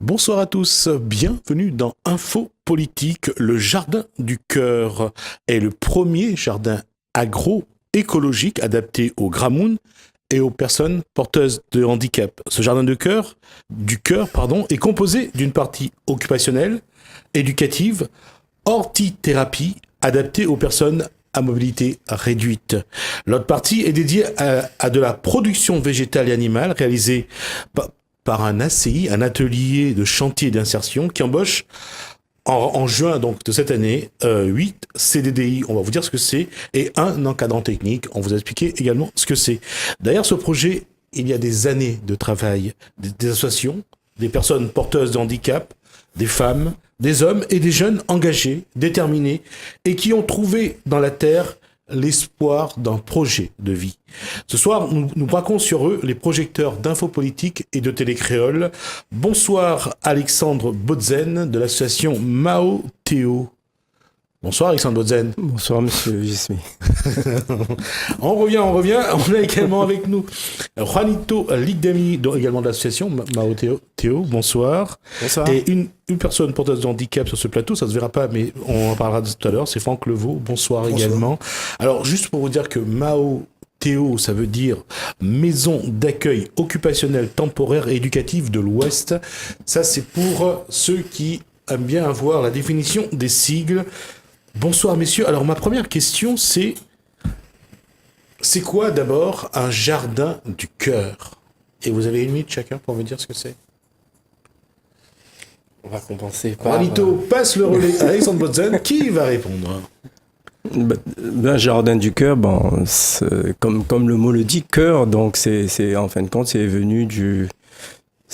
Bonsoir à tous, bienvenue dans Info Politique. Le Jardin du Cœur est le premier jardin agroécologique adapté aux Gramoun et aux personnes porteuses de handicap. Ce jardin du cœur, est composé d'une partie occupationnelle, éducative, hortithérapie adaptée aux personnes à mobilité réduite. L'autre partie est dédiée à de la production végétale et animale réalisée par un ACI, un atelier de chantier d'insertion qui embauche en juin donc de cette année 8 CDDI, on va vous dire ce que c'est, et un encadrant technique, on vous a expliqué également ce que c'est. Derrière ce projet, il y a des années de travail, des associations, des personnes porteuses de handicap, des femmes, des hommes et des jeunes engagés, déterminés, et qui ont trouvé dans la terre l'espoir d'un projet de vie. Ce soir, nous braquons sur eux les projecteurs d'Infopolitique et de Télécréole. Bonsoir Alexandre Botzen de l'association Mao Théo. Bonsoir Alexandre Botzen. Bonsoir Monsieur Gismi. On revient. On a également avec nous Juanito Ligdemi, également de l'association Mao Théo. Bonsoir. Bonsoir. Et une personne porteuse de handicap sur ce plateau, ça se verra pas, mais on en parlera tout à l'heure, c'est Franck Levaux. Bonsoir également. Alors juste pour vous dire que Mao Théo, ça veut dire Maison d'accueil occupationnelle temporaire et éducative de l'Ouest. Ça, c'est pour ceux qui aiment bien avoir la définition des sigles. Bonsoir messieurs. Alors ma première question, c'est quoi d'abord un jardin du cœur? Et vous avez une minute chacun pour me dire ce que c'est. On va compenser par... Juanito passe le relais à Alexandre Botzen. Qui va répondre? Un jardin du cœur, comme le mot le dit, cœur, donc c'est en fin de compte, c'est venu du...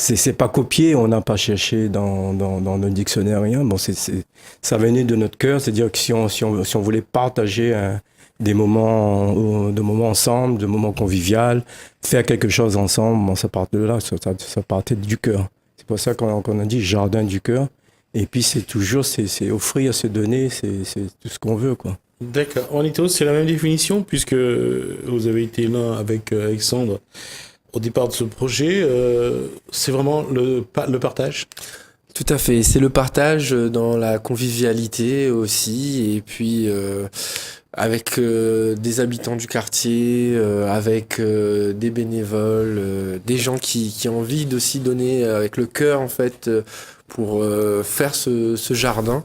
C'est pas copié, on n'a pas cherché dans nos dictionnaires, rien. Bon, ça venait de notre cœur, c'est-à-dire que si on voulait partager des moments ensemble, des moments conviviaux, faire quelque chose ensemble, bon, ça partait de là, ça partait du cœur. C'est pour ça qu'on a dit jardin du cœur. Et puis c'est toujours, c'est offrir, se donner, c'est tout ce qu'on veut, quoi. D'accord. Juanito, c'est la même définition puisque vous avez été là avec Alexandre au départ de ce projet. C'est vraiment le partage? Tout à fait, c'est le partage dans la convivialité aussi, et puis avec des habitants du quartier, avec des bénévoles, des gens qui ont envie d'aussi donner avec le cœur en fait pour faire ce jardin.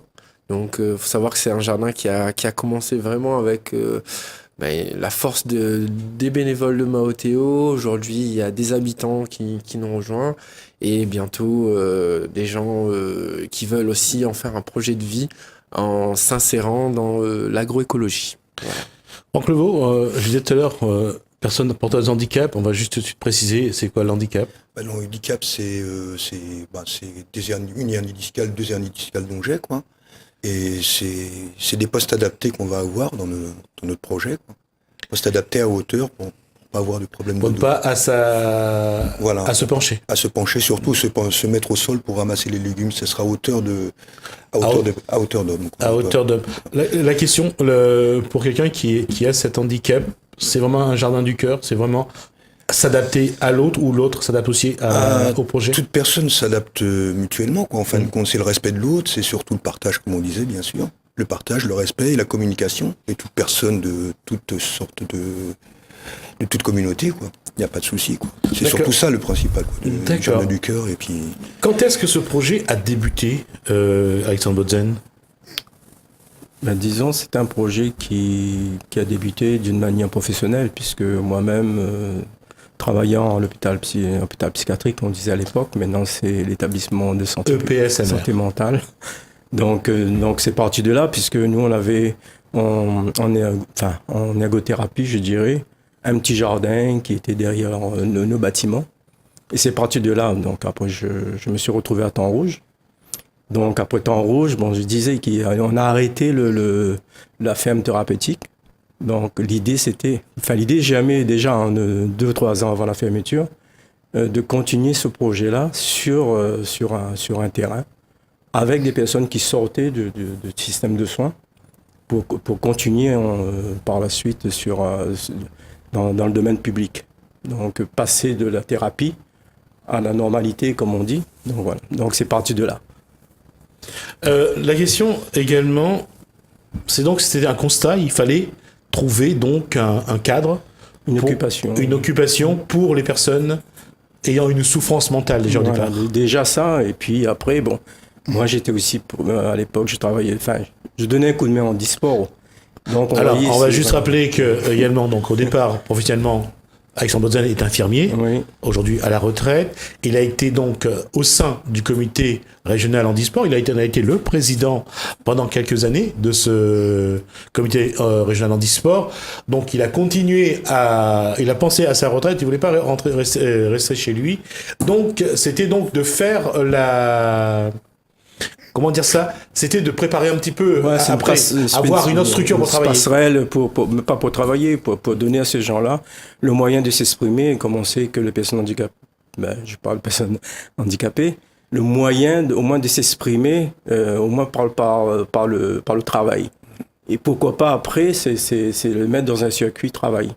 Donc faut savoir que c'est un jardin qui a commencé vraiment avec la force des bénévoles de Mao Théo. Aujourd'hui, il y a des habitants qui nous rejoignent et bientôt des gens qui veulent aussi en faire un projet de vie en s'insérant dans l'agroécologie. Voilà. Franck Levaux, je disais tout à l'heure, personne porteuse de handicap, on va juste tout de suite préciser, c'est quoi le handicap? Le handicap, c'est une hernie discale, deux hernies discales dont j'ai, quoi. Et c'est des postes adaptés qu'on va avoir dans notre projet, quoi. Postes adaptés à hauteur pour pas avoir de problème pour de ne dos. pas à se pencher. À se pencher, surtout se mettre au sol pour ramasser les légumes, ce sera à hauteur d'homme. À hauteur d'homme. La question, pour quelqu'un qui a cet handicap, c'est vraiment un jardin du cœur, c'est vraiment s'adapter à l'autre ou l'autre s'adapte aussi au projet? Toute personne s'adapte mutuellement, quoi. En fin de compte, c'est le respect de l'autre, c'est surtout le partage, comme on disait, bien sûr. Le partage, le respect et la communication. Et toute personne de toute sorte de toute communauté, quoi. Il n'y a pas de souci, quoi. C'est surtout ça le principal, quoi. Le jardin du cœur, et puis... Quand est-ce que ce projet a débuté, Alexandre Botzen? Disons, c'est un projet qui a débuté d'une manière professionnelle, puisque moi-même, travaillant à l'hôpital psychiatrique, on disait à l'époque, maintenant c'est l'établissement de santé mentale. Donc c'est parti de là, puisque nous en ergothérapie, je dirais, un petit jardin qui était derrière nos bâtiments. Et c'est parti de là. Donc après, je me suis retrouvé à Temps Rouge. Donc après Temps Rouge, je disais qu'on a arrêté la ferme thérapeutique. Donc l'idée jamais déjà 2-3 ans avant la fermeture, de continuer ce projet-là sur un terrain avec des personnes qui sortaient du système de soins pour continuer par la suite dans le domaine public. Donc passer de la thérapie à la normalité, comme on dit. Donc voilà, donc c'est parti de là. La question également, c'était un constat, il fallait trouver donc un cadre, Une pour- occupation. une occupation pour les personnes ayant une souffrance mentale déjà au Voilà, départ. déjà ça, et puis après, bon, moi j'étais aussi, à l'époque, je travaillais, enfin, je donnais un coup de main en e-sport. Donc Alors, voyait, on va c'est- juste rappeler que également, donc au départ, professionnellement, Alexandre Bozan est infirmier, Oui, aujourd'hui à la retraite. Il a été donc au sein du comité régional handisport. Il a été le président pendant quelques années de ce comité régional handisport. Donc il a il a pensé à sa retraite. Il voulait pas rester chez lui. Donc c'était donc de faire comment dire ça? C'était de préparer un petit peu ouais, c'est après, avoir une autre structure pour travailler. passerelle, mais pas pour travailler, pour donner à ces gens-là le moyen de s'exprimer, comme on sait que les personnes handicapées, je parle de personnes handicapées, le moyen au moins de s'exprimer, au moins par le travail. Et pourquoi pas après, c'est le mettre dans un circuit travail.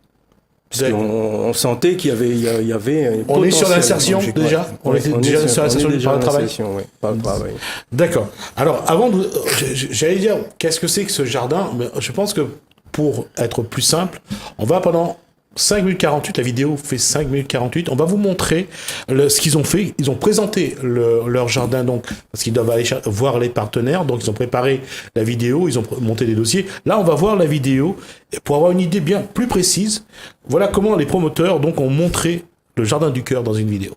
Parce qu'on sentait qu'il y avait un On est sur potentiel. l'insertion Ouais. déjà. On Ouais, était on déjà est sur on est l'insertion déjà par le dans travail. l'insertion, oui, par le travail. D'accord. Alors, avant de, j'allais dire, qu'est-ce que c'est que ce jardin? Mais je pense que pour être plus simple, on va pendant 5 minutes 48, la vidéo fait 5 minutes 48, on va vous montrer ce qu'ils ont fait. Ils ont présenté leur jardin, donc, parce qu'ils doivent aller voir les partenaires, donc ils ont préparé la vidéo, ils ont monté des dossiers. Là, on va voir la vidéo pour avoir une idée bien plus précise. Voilà comment les promoteurs, donc, ont montré le jardin du cœur dans une vidéo.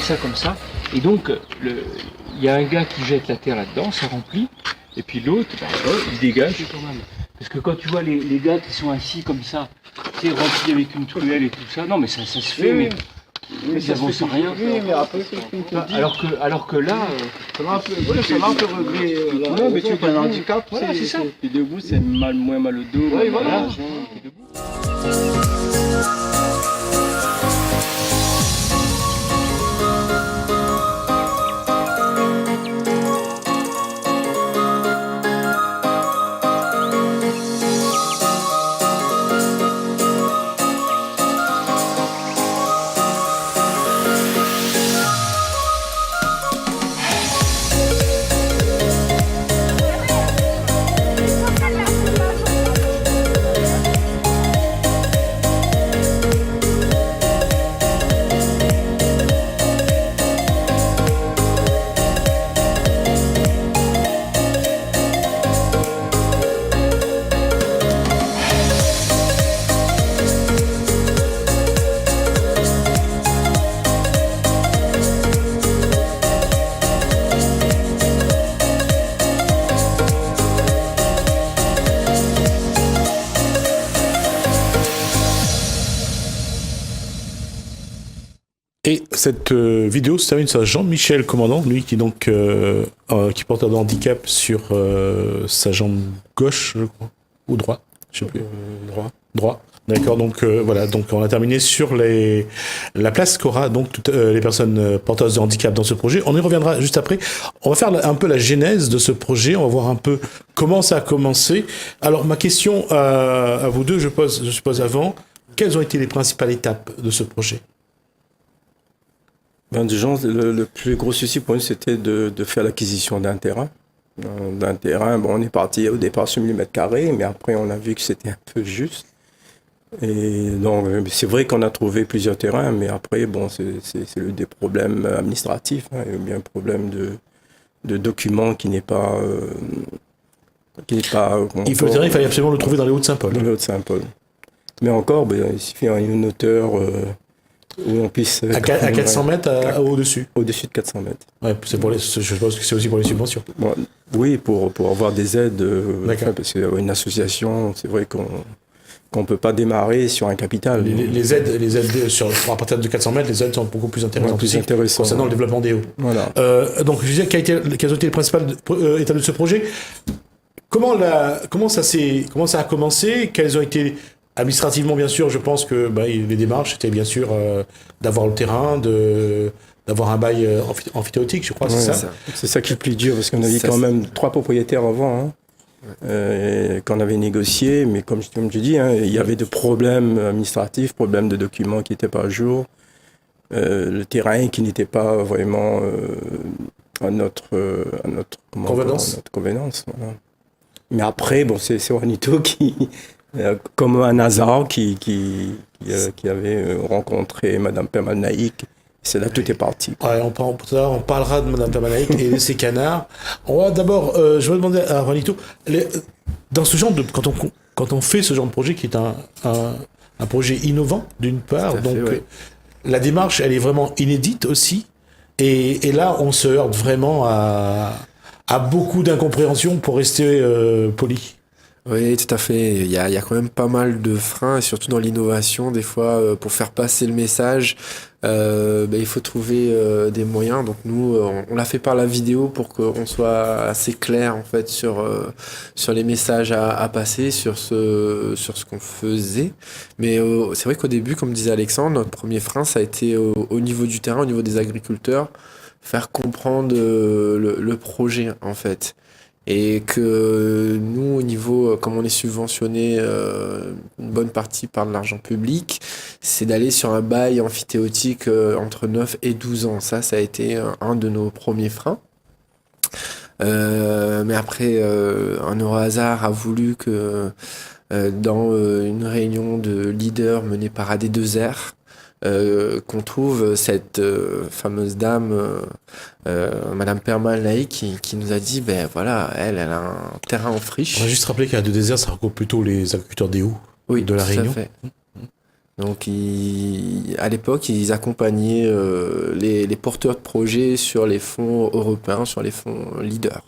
ça comme ça. Et donc, il y a un gars qui jette la terre là-dedans, ça remplit. Et puis l'autre, il dégage quand même. Parce que quand tu vois les gars qui sont assis comme ça, tu sais, remplis avec une truelle et tout ça, non mais ça se fait, mais ça avance rien. Oui, mais après, Alors que là, ça m'a un peu réglé. non, mais tu as un handicap, voilà, c'est ça. Puis debout, c'est moins mal au dos. Oui, voilà. Et cette vidéo se termine sur Jean-Michel Commandant, lui qui donc qui porte un handicap sur sa jambe gauche, je crois, ou droite, je sais plus. Droit. D'accord, donc voilà, donc on a terminé sur la place qu'aura donc toutes les personnes porteuses de handicap dans ce projet. On y reviendra juste après. On va faire un peu la genèse de ce projet, on va voir un peu comment ça a commencé. Alors ma question à vous deux, je suppose avant, quelles ont été les principales étapes de ce projet ? Ben, déjà, le plus gros souci pour nous, c'était de faire l'acquisition d'un terrain. Bon, on est parti au départ sur 1000 m², mais après, on a vu que c'était un peu juste. Et donc, c'est vrai qu'on a trouvé plusieurs terrains, mais après, bon, c'est des problèmes administratifs, hein, et bien un problème de documents qui n'est pas... il fallait absolument le trouver dans les Hauts-de-Saint-Paul. Dans les Hauts-de-Saint-Paul. Mais encore, ben, il suffit une hauteur... où on puisse... À 400 mètres au-dessus. Au-dessus de 400 mètres. Ouais, je pense que c'est aussi pour les subventions. Bon, oui, pour avoir des aides, parce qu'une association, c'est vrai qu'on ne peut pas démarrer sur un capital. Les aides à partir de 400 mètres, les aides sont beaucoup plus intéressantes, concernant le développement des hauts. Voilà. Donc, je disais, quelles ont été les principales étapes de ce projet ? Comment ça a commencé ? Quelles ont été... Administrativement, bien sûr, je pense que les démarches, c'était bien sûr d'avoir le terrain, d'avoir un bail amphithéotique, je crois, ouais, c'est ça ? C'est ça qui est le plus dur, parce qu'on avait quand même 3 propriétaires avant, qu'on avait négocié, mais comme je dis, il y avait des problèmes administratifs, problèmes de documents qui n'étaient pas à jour, le terrain qui n'était pas vraiment à notre convenance. Voilà. Mais après, bon, c'est Juanito qui... comme un hasard qui avait rencontré Madame Permal-Naïk. C'est là que tout est parti. Ouais, on parlera de Madame Permal-Naïk et de ses canards. On va d'abord, je vais demander à Juanito, dans ce genre de, quand on fait ce genre de projet qui est un projet innovant d'une part, donc la démarche elle est vraiment inédite aussi, et là on se heurte vraiment à beaucoup d'incompréhension pour rester poli. Oui, tout à fait. Il y a quand même pas mal de freins, et surtout dans l'innovation, des fois, pour faire passer le message, il faut trouver des moyens. Donc nous, on l'a fait par la vidéo pour qu'on soit assez clair en fait sur les messages à passer, sur ce qu'on faisait. Mais c'est vrai qu'au début, comme disait Alexandre, notre premier frein, ça a été au niveau du terrain, au niveau des agriculteurs, faire comprendre le projet en fait. Et que nous, au niveau, comme on est subventionné une bonne partie par de l'argent public, c'est d'aller sur un bail amphithéotique entre 9 et 12 ans. Ça a été un de nos premiers freins. Mais après, un heureux hasard a voulu que dans une réunion de leaders menée par AD2R, qu'on trouve cette fameuse dame, Madame Permal-Naïk, qui nous a dit, voilà, elle a un terrain en friche. On va juste rappeler qu'à AD2R, ça regroupe plutôt les agriculteurs des Hauts de la Réunion. Fait. Donc, à l'époque, ils accompagnaient les porteurs de projets sur les fonds européens, sur les fonds leaders.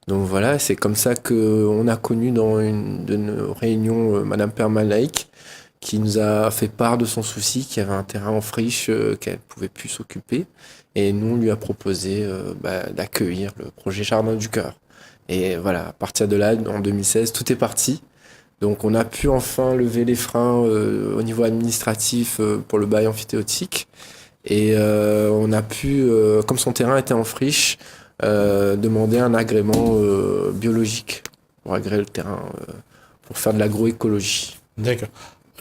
Donc voilà, c'est comme ça qu'on a connu dans une de nos réunions Madame Permalaïc, qui nous a fait part de son souci, qu'il y avait un terrain en friche qu'elle ne pouvait plus s'occuper. Et nous, on lui a proposé d'accueillir le projet Jardin du Cœur. Et voilà, à partir de là, en 2016, tout est parti. Donc on a pu enfin lever les freins au niveau administratif pour le bail amphithéotique. Et on a pu, comme son terrain était en friche, demander un agrément biologique pour agréer le terrain, pour faire de l'agroécologie. D'accord.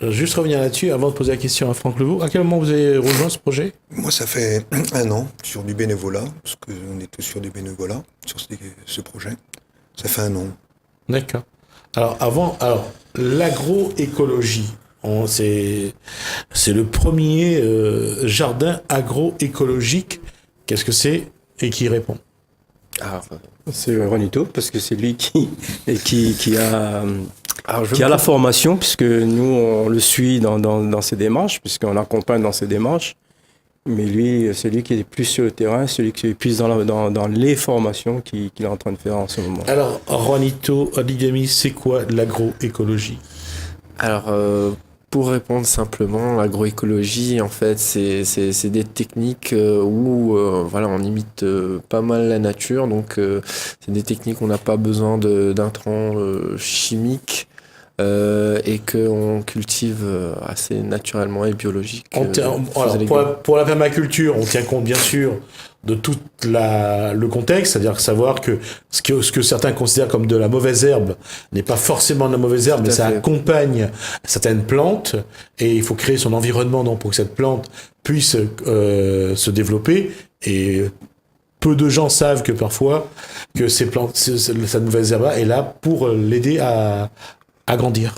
Juste revenir là-dessus, avant de poser la question à Franck Levaux, à quel moment vous avez rejoint ce projet? Moi, ça fait 1 an sur du bénévolat, parce qu'on est tous sur du bénévolat, sur ce projet. Ça fait 1 an. D'accord. Alors, l'agroécologie, c'est le premier jardin agroécologique. Qu'est-ce que c'est et qui répond? Alors, C'est Ronito, parce que c'est lui qui a alors qui a la formation, puisque nous, on le suit dans ses démarches, puisqu'on l'accompagne dans ses démarches. Mais lui, c'est lui qui est plus sur le terrain, celui qui est plus dans les formations qu'il est en train de faire en ce moment. Alors, Juanito Adigami, c'est quoi l'agroécologie? Alors, pour répondre simplement, l'agroécologie, en fait, c'est des techniques où voilà, on imite pas mal la nature. Donc, c'est des techniques où on n'a pas besoin d'intrants chimiques et qu'on cultive assez naturellement et biologique. Pour la permaculture, on tient compte bien sûr de tout le contexte, c'est-à-dire savoir que ce que certains considèrent comme de la mauvaise herbe n'est pas forcément de la mauvaise herbe, mais ça accompagne certaines plantes et il faut créer son environnement donc, pour que cette plante puisse se développer. Et peu de gens savent que parfois que ces plantes, cette mauvaise herbe est là pour l'aider à grandir.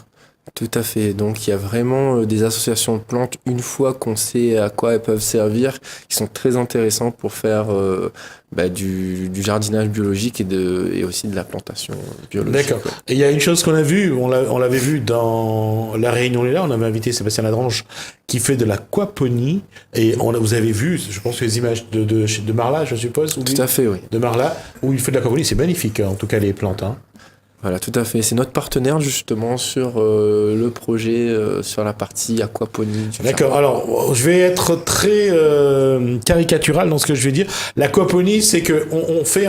Tout à fait. Donc il y a vraiment des associations de plantes, une fois qu'on sait à quoi elles peuvent servir, qui sont très intéressantes pour faire du jardinage biologique et aussi de la plantation biologique. D'accord. Et il y a une chose qu'on a vue, on l'avait vu dans la réunion là, on avait invité Sébastien Ladrange qui fait de l'aquaponie et vous avez vu, je pense que les images de Marla, je suppose. Tout à fait, oui. De Marla, où il fait de l'aquaponie, c'est magnifique, en tout cas les plantes. Hein. Voilà, tout à fait. C'est notre partenaire justement sur le projet, sur la partie aquaponie. D'accord. Alors, je vais être très caricatural dans ce que je vais dire. L'aquaponie, c'est que on fait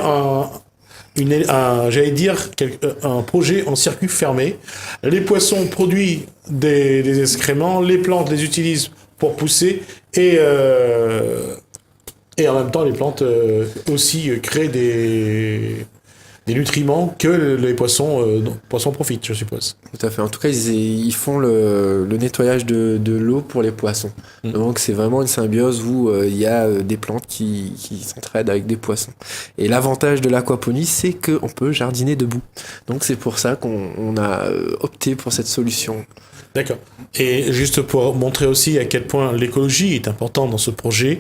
j'allais dire, un projet en circuit fermé. Les poissons produisent des excréments, les plantes les utilisent pour pousser et en même temps les plantes aussi créent des nutriments que les poissons profitent, je suppose. Tout à fait. En tout cas, ils font le nettoyage de l'eau pour les poissons. Donc, c'est vraiment une symbiose où il y a des plantes qui s'entraident avec des poissons. Et l'avantage de l'aquaponie, c'est qu'on peut jardiner debout. Donc, c'est pour ça qu'on a opté pour cette solution. D'accord. Et juste pour montrer aussi à quel point l'écologie est importante dans ce projet,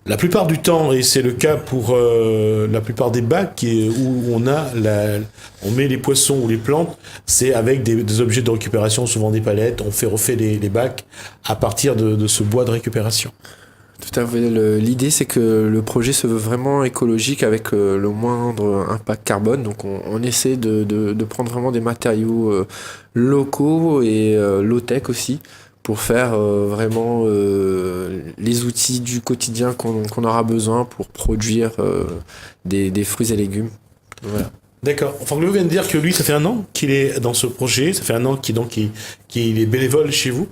la plupart du temps, et c'est le cas pour la plupart des bacs où on met les poissons ou les plantes, c'est avec des objets de récupération, souvent des palettes, on refait les bacs à partir de ce bois de récupération. Tout à fait. L'idée, c'est que le projet se veut vraiment écologique avec le moindre impact carbone. Donc, on essaie de prendre vraiment des matériaux locaux et low-tech aussi pour faire vraiment les outils du quotidien qu'on aura besoin pour produire des fruits et légumes. Voilà. D'accord. Franck Levaux vient de dire que lui, ça fait 1 an qu'il est dans ce projet. Ça fait 1 an qu'il est bénévole chez vous.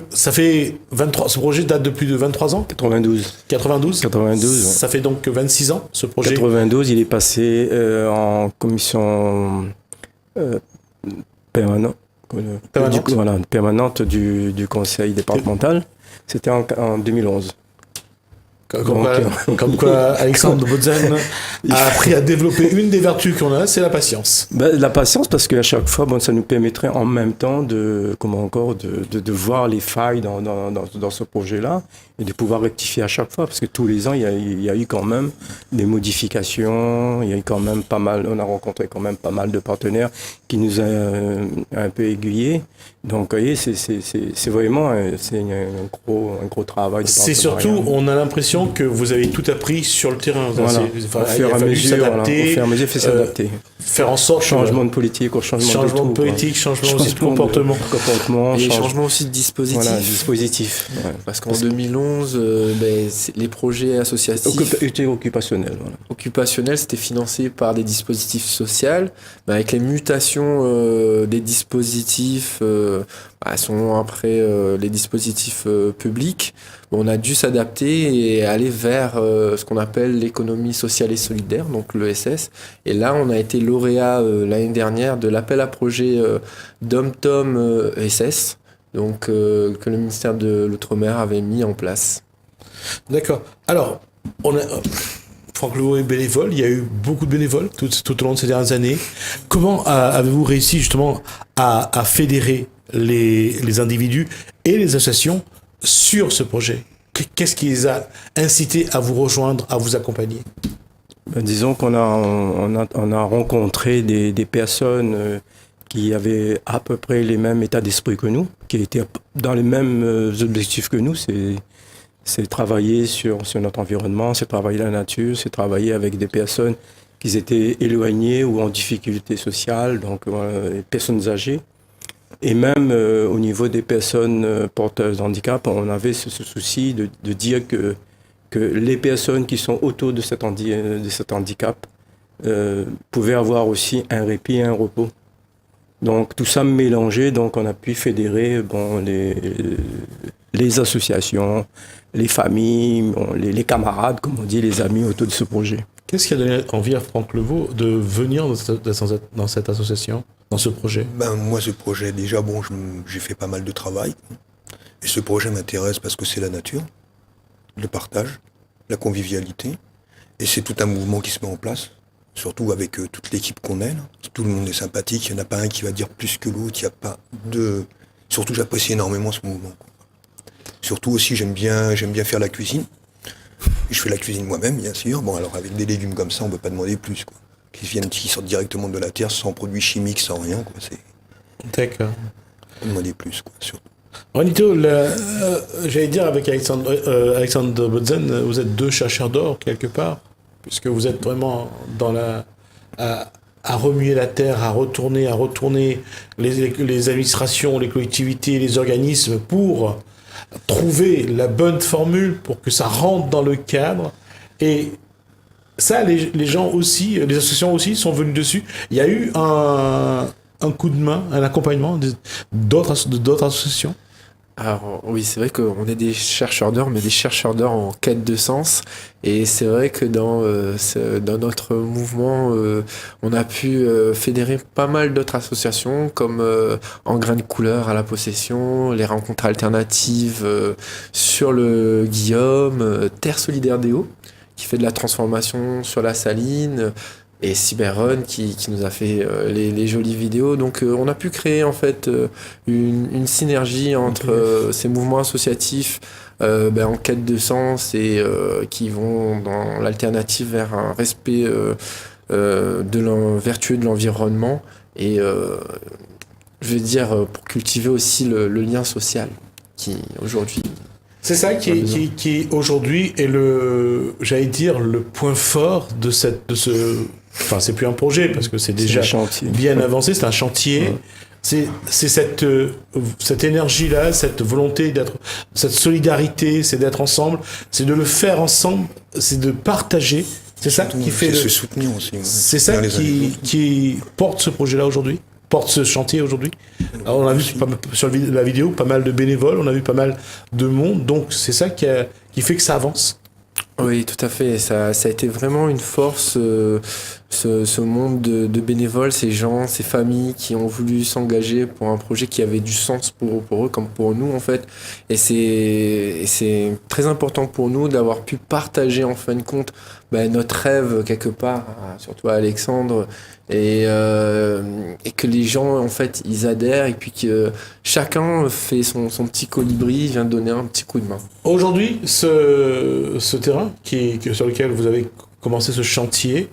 Ça fait 23. Ce projet date de plus de 23 ans. 92. 92. Ouais. Ça fait donc 26 ans ce projet. 92, il est passé en commission permanente. Permanente du conseil départemental. C'était en 2011. Comme quoi Alexandre Bodzan a appris à développer une des vertus qu'on a, c'est la patience. La patience, parce qu'à chaque fois, ça nous permettrait en même temps de voir les failles dans ce projet-là, et de pouvoir rectifier à chaque fois, parce que tous les ans, il y a eu quand même des modifications, il y a eu quand même pas mal, on a rencontré quand même pas mal de partenaires qui nous ont un peu aiguillés. Donc, vous voyez, c'est vraiment c'est un gros travail. De C'est partenariat. surtout, on a l'impression que vous avez tout appris sur le terrain. Voilà. Au fur et à mesure, il faut s'adapter. Faire en sorte Changement de politique, changement de politique, changement aussi de comportement. Et changement aussi de dispositif. Voilà, dispositif. Ouais. Parce qu'en 2011, les projets associatifs Occupationnel. Voilà. occupationnels, c'était financé par des dispositifs sociaux. Mais avec les mutations des dispositifs, sont après les dispositifs publics, on a dû s'adapter et aller vers ce qu'on appelle l'économie sociale et solidaire, donc l'ESS. Et là, on a été lauréat l'année dernière de l'appel à projet DomTom ESS, donc que le ministère de l'Outre-mer avait mis en place. D'accord. Alors, Franck Levaux est bénévole, il y a eu beaucoup de bénévoles tout au long de ces dernières années. Comment avez-vous réussi justement à fédérer les individus et les associations sur ce projet? Qu'est-ce qui les a incités à vous rejoindre, à vous accompagner? Disons qu'on a rencontré des personnes qui avaient à peu près les mêmes états d'esprit que nous, qui étaient dans les mêmes objectifs que nous. C'est travailler sur notre environnement, c'est travailler la nature, c'est travailler avec des personnes qui étaient éloignées ou en difficulté sociale, donc les personnes âgées. Et même au niveau des personnes porteuses de handicap, on avait ce souci de dire que les personnes qui sont autour de cet handicap pouvaient avoir aussi un répit et un repos. Donc tout ça mélangé, donc on a pu fédérer les associations, les familles, les camarades, comme on dit, les amis autour de ce projet. Qu'est-ce qui a donné envie à Franck Levaux de venir dans cette association, dans ce projet? Moi, ce projet, déjà, j'ai fait pas mal de travail. Et ce projet m'intéresse parce que c'est la nature, le partage, la convivialité. Et c'est tout un mouvement qui se met en place, surtout avec toute l'équipe qu'on est. Là. Tout le monde est sympathique, il n'y en a pas un qui va dire plus que l'autre, il n'y a pas de... Surtout, j'apprécie énormément ce mouvement. Quoi. Surtout aussi, j'aime bien faire la cuisine. Je fais la cuisine moi-même, bien sûr. Bon, alors avec des légumes comme ça, on ne peut pas demander plus, quoi. Qui sortent directement de la terre, sans produits chimiques, sans rien, quoi. D'accord. On demander plus, quoi, surtout. Juanito, j'allais dire avec Alexandre Botzen, vous êtes deux chercheurs d'or, quelque part, puisque vous êtes vraiment à remuer la terre, à retourner les administrations, les collectivités, les organismes pour trouver la bonne formule pour que ça rentre dans le cadre. Et ça, les gens aussi, les associations aussi sont venus dessus. Il y a eu un coup de main, un accompagnement d'autres associations. Alors oui, c'est vrai qu'on est des chercheurs d'or, mais des chercheurs d'or en quête de sens. Et c'est vrai que dans notre mouvement, on a pu fédérer pas mal d'autres associations, comme En Grains de Couleur à la Possession, les rencontres alternatives sur le Guillaume, Terre Solidaire des Hauts, qui fait de la transformation sur la Saline, et Cyberrun qui nous a fait les jolies vidéos. Donc on a pu créer en fait une synergie entre ces mouvements associatifs en quête de sens et qui vont dans l'alternative vers un respect vertueux de l'environnement et je veux dire pour cultiver aussi le lien social qui aujourd'hui... C'est ça qui aujourd'hui est j'allais dire, le point fort de ce... Enfin, c'est plus un projet, parce que c'est déjà bien avancé, c'est un chantier. Ouais. C'est cette énergie-là, cette volonté cette solidarité, c'est d'être ensemble, c'est de le faire ensemble, c'est de partager. C'est ça qui fait... se soutenir aussi. Ouais. C'est ça qui porte ce projet-là aujourd'hui, porte ce chantier aujourd'hui. Alors, on a vu sur la vidéo pas mal de bénévoles, on a vu pas mal de monde, donc c'est ça qui fait que ça avance. Oui, tout à fait. Ça a été vraiment une force, ce monde de bénévoles, ces gens, ces familles qui ont voulu s'engager pour un projet qui avait du sens pour eux comme pour nous en fait. Et c'est très important pour nous d'avoir pu partager en fin de compte notre rêve quelque part surtout à Alexandre, et que les gens, en fait, ils adhèrent, et puis que chacun fait son petit colibri, vient donner un petit coup de main. Aujourd'hui, ce terrain sur lequel vous avez commencé ce chantier,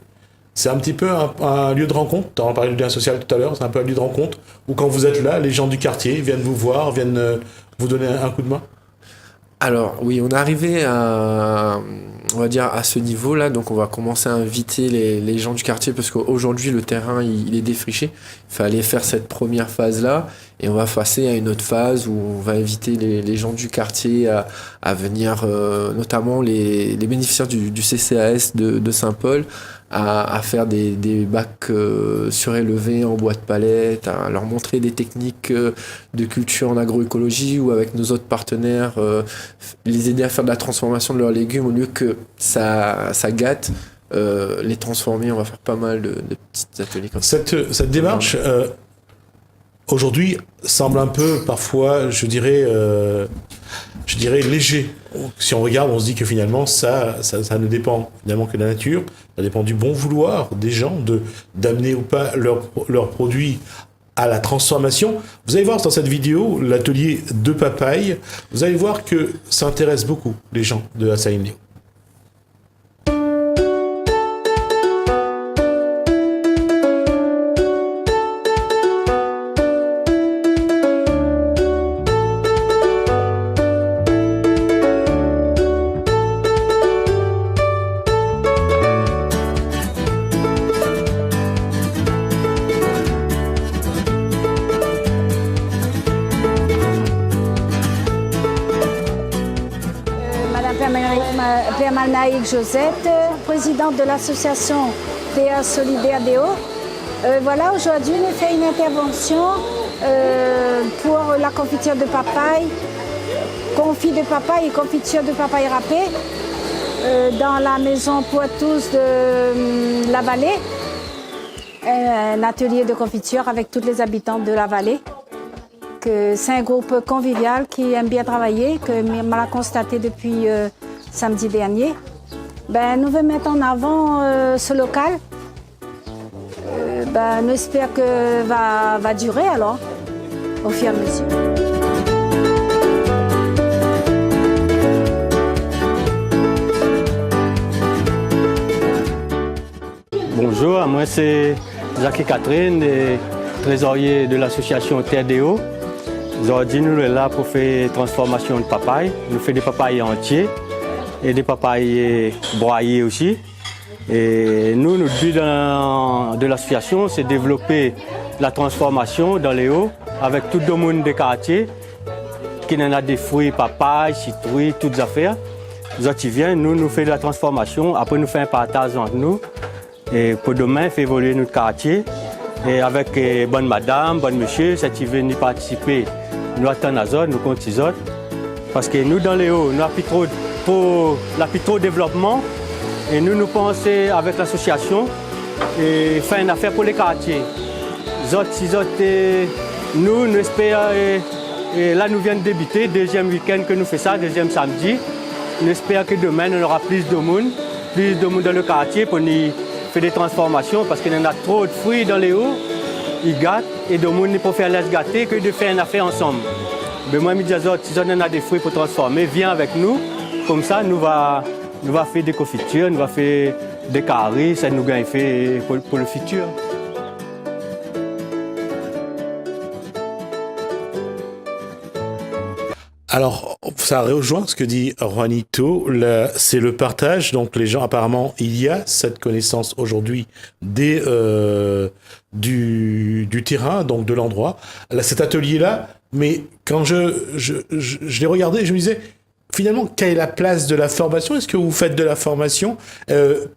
c'est un petit peu un lieu de rencontre. Tu en parlais du lien social tout à l'heure, c'est un peu un lieu de rencontre où quand vous êtes là, les gens du quartier viennent vous voir, viennent vous donner un coup de main. Alors oui, on est arrivé on va dire à ce niveau-là, donc on va commencer à inviter les gens du quartier parce qu'aujourd'hui le terrain il est défriché. Il fallait faire cette première phase-là et on va passer à une autre phase où on va inviter les gens du quartier à venir, notamment les bénéficiaires du CCAS de Saint-Paul, à faire des bacs surélevés en bois de palette, à leur montrer des techniques de culture en agroécologie ou avec nos autres partenaires, les aider à faire de la transformation de leurs légumes au lieu que ça gâte, les transformer. On va faire pas mal de petits ateliers comme ça. Cette démarche, aujourd'hui, semble un peu parfois, je dirais léger. Si on regarde, on se dit que finalement, ça ne dépend finalement que de la nature, ça dépend du bon vouloir des gens d'amener ou pas leurs produits à la transformation. Vous allez voir dans cette vidéo l'atelier de papaye. Vous allez voir que ça intéresse beaucoup les gens de Assaïn Léo. Madame Malnaïk Josette, présidente de l'association PA Solidaire Déo. Voilà, aujourd'hui, nous fait une intervention pour la confiture de papaye, confit de papaye et confiture de papaye râpée dans la maison Poitous de la Vallée. Un atelier de confiture avec tous les habitants de la Vallée. C'est un groupe convivial qui aime bien travailler, que m'a constaté depuis samedi dernier. Nous voulons mettre en avant ce local. Nous espérons que va durer alors, au fur et à mesure. Bonjour, moi c'est Jacques Catherine, trésorier de l'association TDO. Aujourd'hui, nous sommes là pour faire transformation de papaye. Nous faisons des papayes entiers et des papayes broyées aussi. Et nous, notre but de l'association, c'est développer la transformation dans les hauts avec tout le monde des quartiers qui en a des fruits, papayes, citrouilles, toutes affaires. Nous viennent, nous faisons de la transformation, après nous faisons un partage entre nous. Et pour demain, faire évoluer notre quartier. Et avec bonne madame, bonne monsieur, si tu veux y participer, nous attendons à autres, nous comptons les autres. Parce que nous, dans les hauts, nous n'avons plus trop de développement. Et nous pensons avec l'association et faire une affaire pour les quartiers. Nous espérons, et là nous venons de débuter, deuxième week-end que nous faisons ça, deuxième samedi. Nous espérons que demain, on aura plus de monde dans le quartier pour nous faire des transformations parce qu'il y en a trop de fruits dans les hauts, ils gâtent et de monde pour faire les gâter que de faire une affaire ensemble. Mais moi, je dis si on a des fruits pour transformer, viens avec nous. Comme ça, nous va faire des confitures, nous va faire des carrés, ça nous gagne fait pour le futur. Alors, ça rejoint ce que dit Juanito, c'est le partage. Donc, les gens, apparemment, il y a cette connaissance aujourd'hui du terrain, donc de l'endroit. Là, cet atelier-là, mais quand je l'ai regardé, je me disais, finalement, quelle est la place de la formation? Est-ce que vous faites de la formation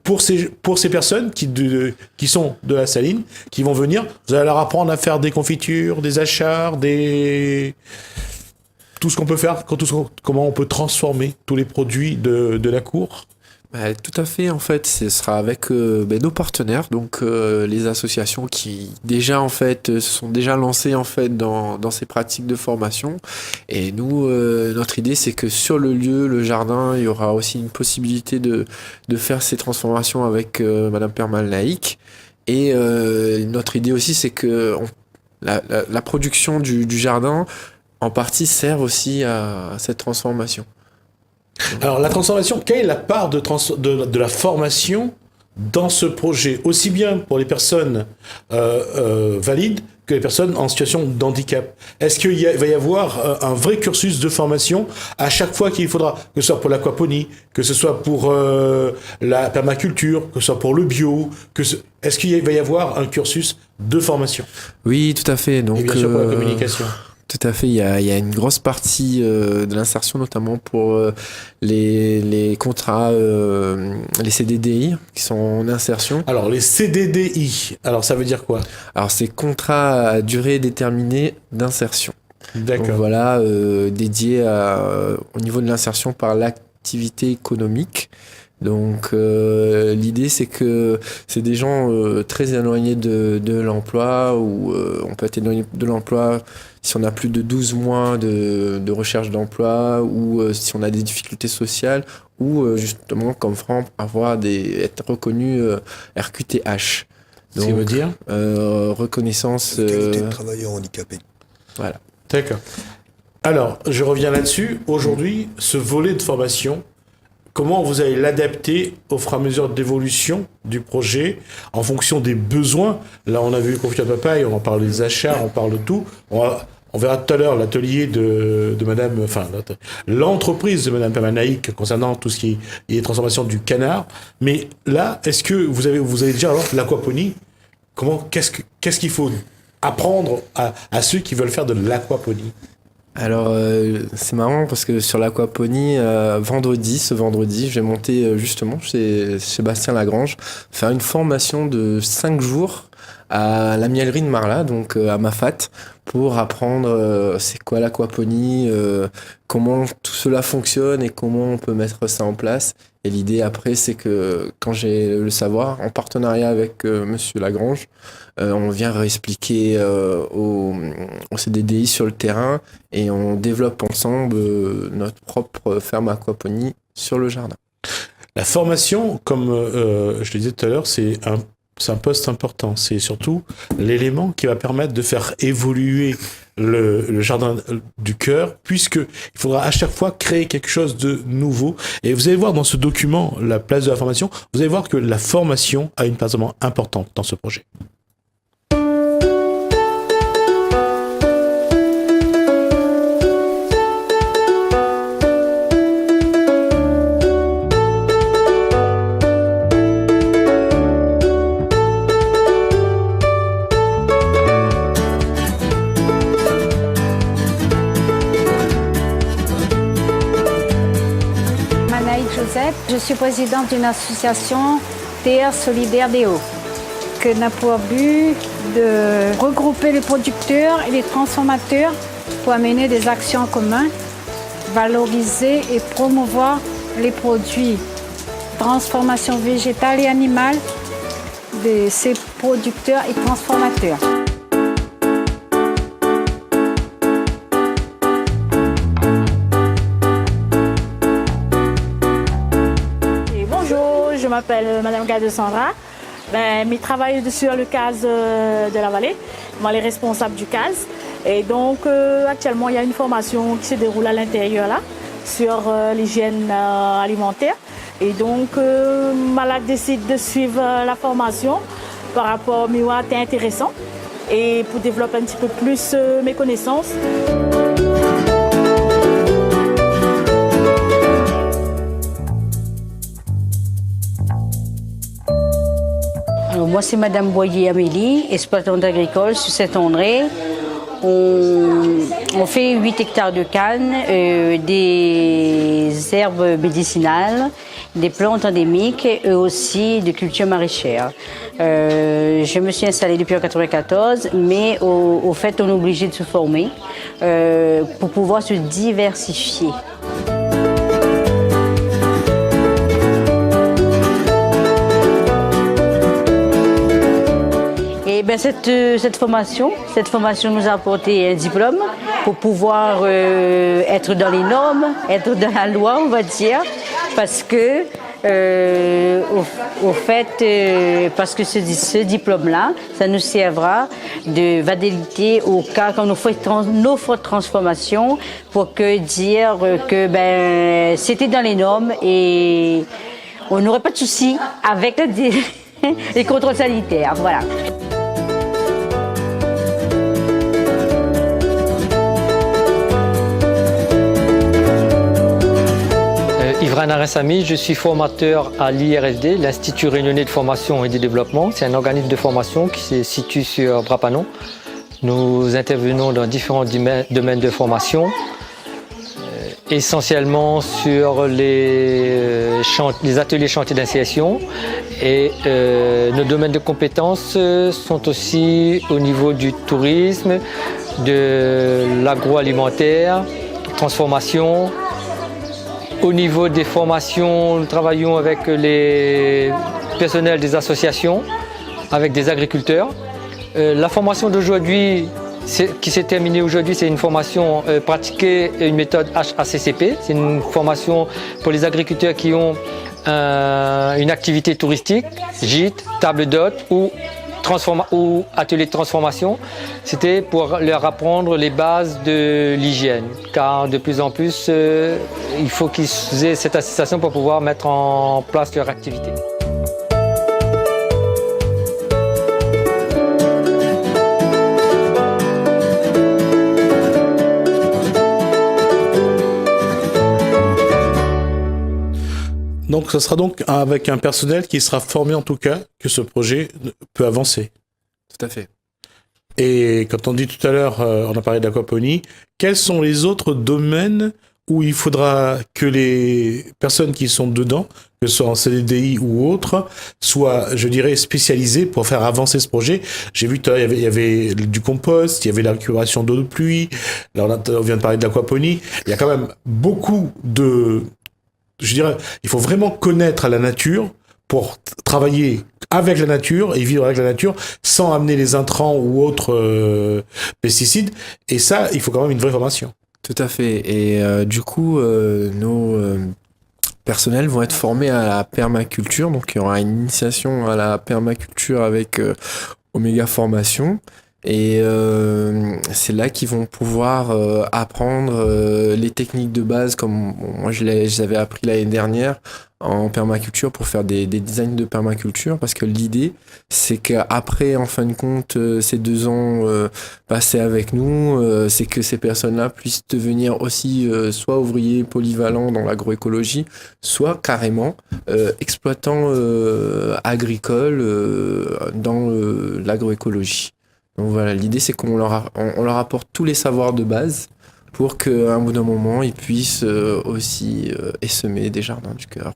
pour ces personnes qui sont de la Saline, qui vont venir? Vous allez leur apprendre à faire des confitures, des achards, tout ce qu'on peut faire, comment on peut transformer tous les produits de la cour? Tout à fait, en fait, ce sera avec nos partenaires, donc les associations qui déjà en fait se sont déjà lancées en fait dans ces pratiques de formation. Et nous, notre idée, c'est que sur le lieu, le jardin, il y aura aussi une possibilité de faire ces transformations avec Madame Permal Laïc. Et notre idée aussi, c'est que la production du jardin, en partie, sert aussi à cette transformation. Alors la transformation, quelle est la part de la formation dans ce projet, aussi bien pour les personnes valides que les personnes en situation de handicap? Est-ce qu'il va y avoir un vrai cursus de formation à chaque fois qu'il faudra, que ce soit pour l'aquaponie, que ce soit pour la permaculture, que ce soit pour le bio, est-ce qu'il va y avoir un cursus de formation? Oui, tout à fait. Donc, et bien sûr pour la communication. Tout à fait, il y a une grosse partie de l'insertion, notamment pour les contrats, les CDDI qui sont en insertion. Alors, les CDDI, alors ça veut dire quoi? Alors, c'est contrats à durée déterminée d'insertion. D'accord. Donc, voilà, dédié au niveau de l'insertion par l'activité économique. Donc l'idée c'est que c'est des gens très éloignés de l'emploi, ou on peut être éloigné de l'emploi si on a plus de 12 mois de recherche d'emploi, ou si on a des difficultés sociales, ou justement comme Franck, être reconnu RQTH. Donc, ce qui veut dire reconnaissance qualité de travailleur handicapé. Voilà. D'accord. Alors, je reviens là-dessus. Aujourd'hui, ce volet de formation, comment vous allez l'adapter au fur et à mesure d'évolution du projet, en fonction des besoins? Là, on a vu Confiture de Papaye, on en parle des achats, on parle de tout. On verra tout à l'heure l'atelier de Madame, enfin, l'entreprise de Madame Permanaïque concernant tout ce qui est transformation du canard. Mais là, est-ce que vous avez déjà alors l'aquaponie? Qu'est-ce qu'il faut apprendre à ceux qui veulent faire de l'aquaponie? Alors, c'est marrant parce que sur l'aquaponie, ce vendredi, je vais monter justement chez Bastien Lagrange, faire une formation de 5 jours à la mielerie de Marla, donc à Mafat, pour apprendre c'est quoi l'aquaponie, comment tout cela fonctionne et comment on peut mettre ça en place. Et l'idée après, c'est que quand j'ai le savoir, en partenariat avec Monsieur Lagrange, on vient réexpliquer au CDDI sur le terrain, et on développe ensemble notre propre ferme aquaponie sur le jardin. La formation, comme je le disais tout à l'heure, c'est un poste important. C'est surtout l'élément qui va permettre de faire évoluer le jardin du cœur, puisqu'il faudra à chaque fois créer quelque chose de nouveau. Et vous allez voir dans ce document, la place de la formation, vous allez voir que la formation a une place vraiment importante dans ce projet. Je suis présidente d'une association Terre Solidaire des Hauts, qui a pour but de regrouper les producteurs et les transformateurs pour amener des actions en commun, valoriser et promouvoir les produits transformation végétale et animale de ces producteurs et transformateurs. Je m'appelle Madame Gade Sandra. Je travaille sur le CAS de la vallée. Moi, les responsables du CAS. Et donc, actuellement, il y a une formation qui se déroule à l'intérieur là, sur l'hygiène alimentaire. Et donc, Malak décide de suivre la formation par rapport à Miwa, c'est intéressant. Et pour développer un petit peu plus mes connaissances. Alors moi, c'est Madame Boyer Amélie, exploitante agricole sur Saint-André. On fait 8 hectares de canne, des herbes médicinales, des plantes endémiques et aussi de cultures maraîchères. Je me suis installée depuis 1994, mais au fait, on est obligé de se former pour pouvoir se diversifier. Et ben cette formation nous a apporté un diplôme pour pouvoir être dans les normes, être dans la loi, on va dire, parce que parce que ce diplôme-là, ça nous servira de validité au cas quand nous faisons nos fortes transformations pour dire que c'était dans les normes et on n'aurait pas de soucis avec les contrôles sanitaires. Voilà. Ivran Arensami, je suis formateur à l'IRSD, l'Institut Réunionnais de Formation et de Développement. C'est un organisme de formation qui se situe sur Brapanon. Nous intervenons dans différents domaines de formation, essentiellement sur les ateliers chantiers d'insertion. Et nos domaines de compétences sont aussi au niveau du tourisme, de l'agroalimentaire, transformation. Au niveau des formations, nous travaillons avec les personnels des associations, avec des agriculteurs. La formation d'aujourd'hui, qui s'est terminée aujourd'hui, c'est une formation pratiquée, une méthode HACCP. C'est une formation pour les agriculteurs qui ont une activité touristique, gîte, table d'hôte ou atelier de transformation. C'était pour leur apprendre les bases de l'hygiène, car de plus en plus, il faut qu'ils aient cette association pour pouvoir mettre en place leur activité. Donc, ce sera donc avec un personnel qui sera formé en tout cas que ce projet peut avancer. Tout à fait. Et quand on dit tout à l'heure, on a parlé d'aquaponie, quels sont les autres domaines où il faudra que les personnes qui sont dedans, que ce soit en CDDI ou autre, soient, je dirais, spécialisées pour faire avancer ce projet? J'ai vu tout à l'heure, il y avait du compost, il y avait la récupération d'eau de pluie, là on vient de parler de l'aquaponie. Il y a quand même beaucoup de... Je dirais, il faut vraiment connaître la nature pour travailler avec la nature et vivre avec la nature sans amener les intrants ou autres pesticides. Et ça, il faut quand même une vraie formation. Tout à fait. Et du coup, nos personnels vont être formés à la permaculture. Donc, il y aura une initiation à la permaculture avec Omega Formation. Et c'est là qu'ils vont pouvoir apprendre les techniques de base, comme moi je les avais appris l'année dernière en permaculture pour faire des designs de permaculture, parce que l'idée c'est qu'après, en fin de compte, ces 2 ans passés avec nous, c'est que ces personnes-là puissent devenir aussi soit ouvriers polyvalents dans l'agroécologie, soit carrément exploitants agricoles dans l'agroécologie. Donc voilà, l'idée c'est qu'on leur apporte tous les savoirs de base pour qu'à un bout d'un moment, ils puissent aussi essaimer des jardins du cœur.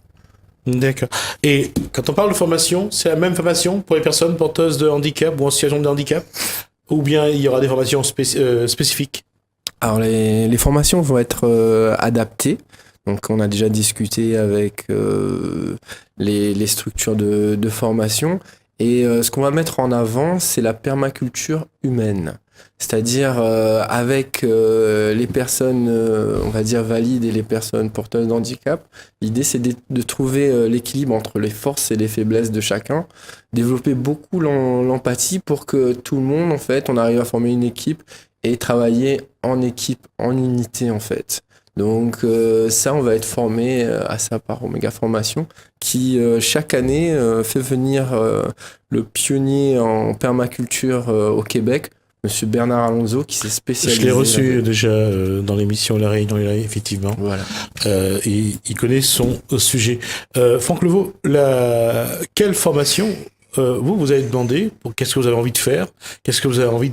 D'accord. Et quand on parle de formation, c'est la même formation pour les personnes porteuses de handicap ou en situation de handicap? Ou bien il y aura des formations spécifiques? Alors les formations vont être adaptées. Donc on a déjà discuté avec les structures de formation. Et ce qu'on va mettre en avant, c'est la permaculture humaine. C'est-à-dire avec les personnes, on va dire, valides et les personnes porteuses d'handicap. L'idée, c'est de trouver l'équilibre entre les forces et les faiblesses de chacun. Développer beaucoup l'empathie pour que tout le monde, en fait, on arrive à former une équipe et travailler en équipe, en unité, en fait. Donc ça, on va être formé à ça par Omega Formation, qui chaque année fait venir le pionnier en permaculture au Québec, Monsieur Bernard Alonso, qui s'est spécialisé. Je l'ai reçu déjà dans l'émission La Réunion, effectivement. Voilà. Il connaît son sujet. Franck Levaux, quelle formation vous avez demandé? Qu'est-ce que vous avez envie de faire? Qu'est-ce que vous avez envie